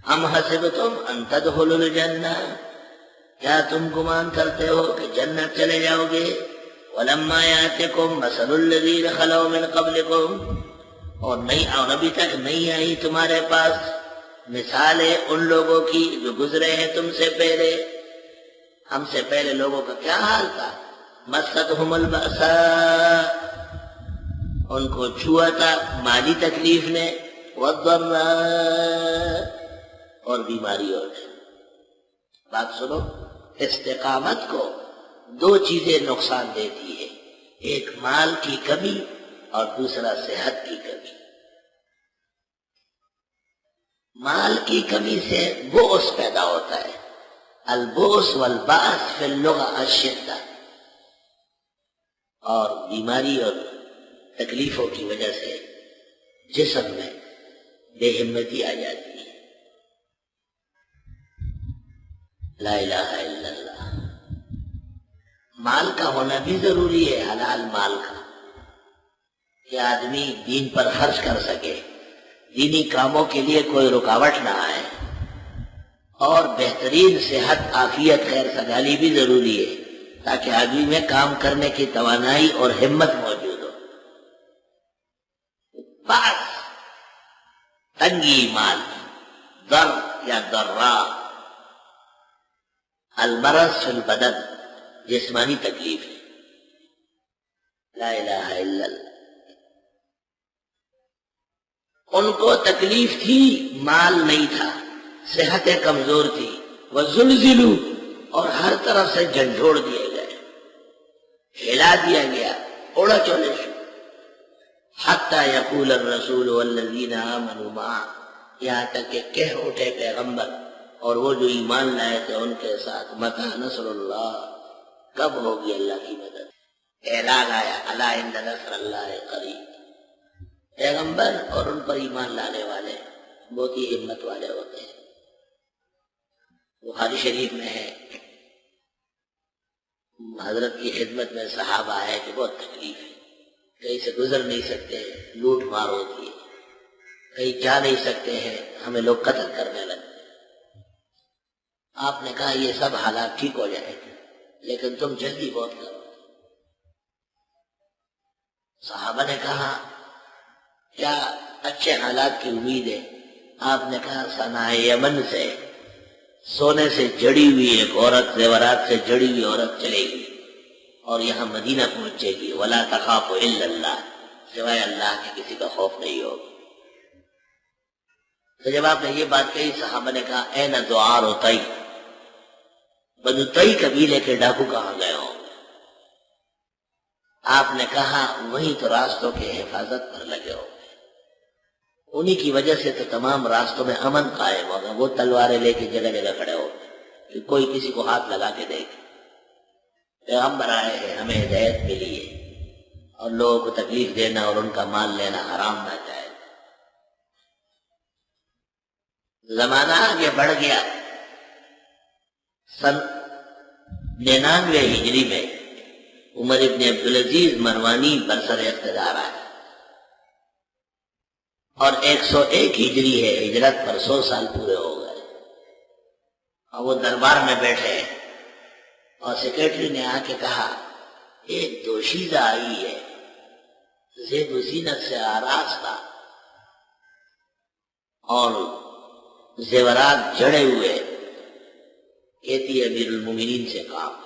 ام حسبتم ان تدخلوا الجنہ، کیا تم گمان کرتے ہو کہ جنت چلے جاؤ گے؟ ولما یاتکم مثل الذین خلو من قبلکم، اور ابھی تک نہیں آئی تمہارے پاس مثالیں ان لوگوں کی جو گزرے ہیں تم سے پہلے۔ ہم سے پہلے لوگوں کا کیا حال تھا؟ مستہم البأساء، ان کو چھوا تھا مالی تکلیف نے، والضراء، اور بیماریوں نے۔ بات سنو، استقامت کو دو چیزیں نقصان دیتی ہے، ایک مال کی کمی اور دوسرا صحت کی کمی۔ مال کی کمی سے بؤس پیدا ہوتا ہے، البؤس والبأس فی اللغہ الشدہ، اور بیماری اور تکلیفوں کی وجہ سے جسم میں بے ہمتی آ جاتی ہے۔ لا الہ الا اللہ۔ مال کا ہونا بھی ضروری ہے، حلال مال کا، کہ آدمی دین پر خرچ کر سکے، دینی کاموں کے لیے کوئی رکاوٹ نہ آئے، اور بہترین صحت، عافیت، خیر سگالی بھی ضروری ہے تاکہ آدمی میں کام کرنے کی توانائی اور ہمت موجود ہو۔ بس تنگی مال، ضر یا ضراء، المرض فی البدن، جسمانی تکلیف ہے۔ لا الہ الا اللہ۔ ان کو تکلیف تھی، مال نہیں تھا، صحتیں کمزور تھی، وزلزلوا، اور ہر طرف سے جھنجھوڑ دیے گئے، ہلا دیا گیا، اوڑا چولے شو، حتی یقول الرسول والذین آمنوا معہ، یہاں تک کہ کہہ اٹھے پیغمبر اور وہ جو ایمان لائے تھے ان کے ساتھ، متی نصر اللہ، کب ہوگی اللہ کی مدد؟ اعلان آیا، الا ان نصر اللہ قریب۔ پیغمبر اور ان پر ایمان لانے والے بہت ہی ہمت والے ہوتے ہیں۔ بخاری شریف میں ہے، حضرت کی خدمت میں صحابہ ہے کہ بہت تکلیف ہے، کہیں سے گزر نہیں سکتے ہیں، لوٹ مار ہوتی ہے، کہیں جا نہیں سکتے ہیں، ہمیں لوگ قتل کرنے لگتے ہیں۔ آپ نے کہا یہ سب حالات ٹھیک ہو جائیں گے لیکن تم جلدی بہت کرو۔ صحابہ نے کہا کیا اچھے حالات کی امید ہے؟ آپ نے کہا صنع یمن سے سونے سے جڑی ہوئی ایک عورت، زیورات سے جڑی ہوئی عورت چلے گی اور یہاں مدینہ پہنچے گی، ولا تخاف الا اللہ، سوائے اللہ کے کسی کا خوف نہیں ہوگا۔ تو جب آپ نے یہ بات کہی، صحابہ نے کہا این دعار طی، بنو طی قبیلے کے ڈاکو کہاں گئے ہوں؟ آپ نے کہا وہی تو راستوں کے حفاظت پر لگے ہو، انہی کی وجہ سے تو تمام راستوں میں امن قائم ہوگا، وہ تلواریں لے کے جگہ جگہ کھڑے ہو کہ کوئی کسی کو ہاتھ لگا کے دیکھے۔ پیغمبر آئے ہیں، ہمیں ہدایت ملی ہے، اور لوگوں کو تکلیف دینا اور ان کا مال لینا حرام نہ جائے۔ زمانہ آگے بڑھ گیا، سن 99 ہجری میں عمر ابن عبدالعزیز مروانی برسر اقتدار آئے، اور 101 ہجری ہے، ہجرت پر 100 سال پورے ہو گئے، اور وہ دربار میں بیٹھے اور سیکرٹری نے آ کے کہا ایک دوشیزہ آئی ہے، زیب و زینت سے آراستہ اور زیورات جڑے ہوئے، کہتی ہے امیر المومنین سے کام۔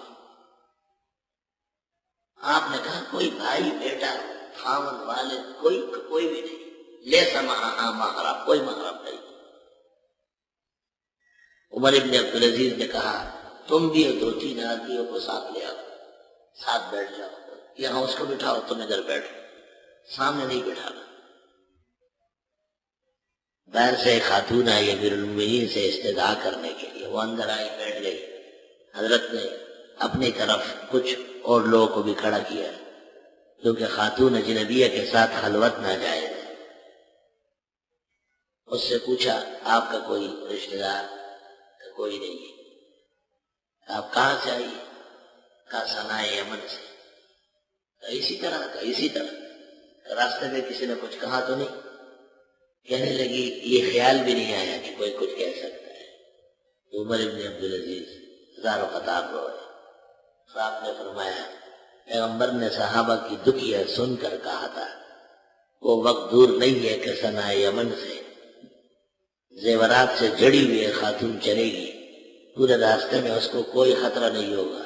آپ نے کہا کوئی بھائی بیٹا خاوند والد کوئی بھی نہیں، لے سماہا محرم، کوئی محرم نہیں۔ عمر ابن عبدالعزیز نے کہا تم بھی 2-3 آدمیوں کو ساتھ لے آؤ، ساتھ بیٹھ جاؤ، یہاں اس کو بٹھاؤ، تم ادھر بیٹھو، سامنے نہیں بٹھانا۔ باہر سے ایک خاتون آئی امیر المومنین سے استدعا کرنے کے لیے، وہ اندر آئی، بیٹھ گئی۔ حضرت نے اپنی طرف کچھ اور لوگوں کو بھی کھڑا کیا کیونکہ خاتون اجنبیہ کے ساتھ خلوت ناجائز ہے۔ اس سے پوچھا آپ کا کوئی رشتہ دار؟ کہ کوئی نہیں ہے۔ آپ کہاں سے آئی؟ کہا صنع یمن سے۔ اسی طرح راستے میں کسی نے کچھ کہا تو نہیں؟ کہنے لگی یہ خیال بھی نہیں آیا کہ کوئی کچھ کہہ سکتا ہے. عمر ابن عبدالعزیز ہزاروں قطار روئے. آپ نے فرمایا پیغمبر نے صحابہ کی دکھیا سن کر کہا تھا وہ وقت دور نہیں ہے کہ صنع یمن سے زیورات سے جڑی ہوئی خاتون چلے گی، پورے راستے میں اس کو کوئی خطرہ نہیں ہوگا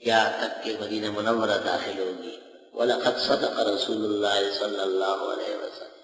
یہاں تک کہ مدینہ منورہ داخل ہوگی. وَلَقَدْ صَدَقَ رسول اللہ صلی اللہ علیہ وسلم.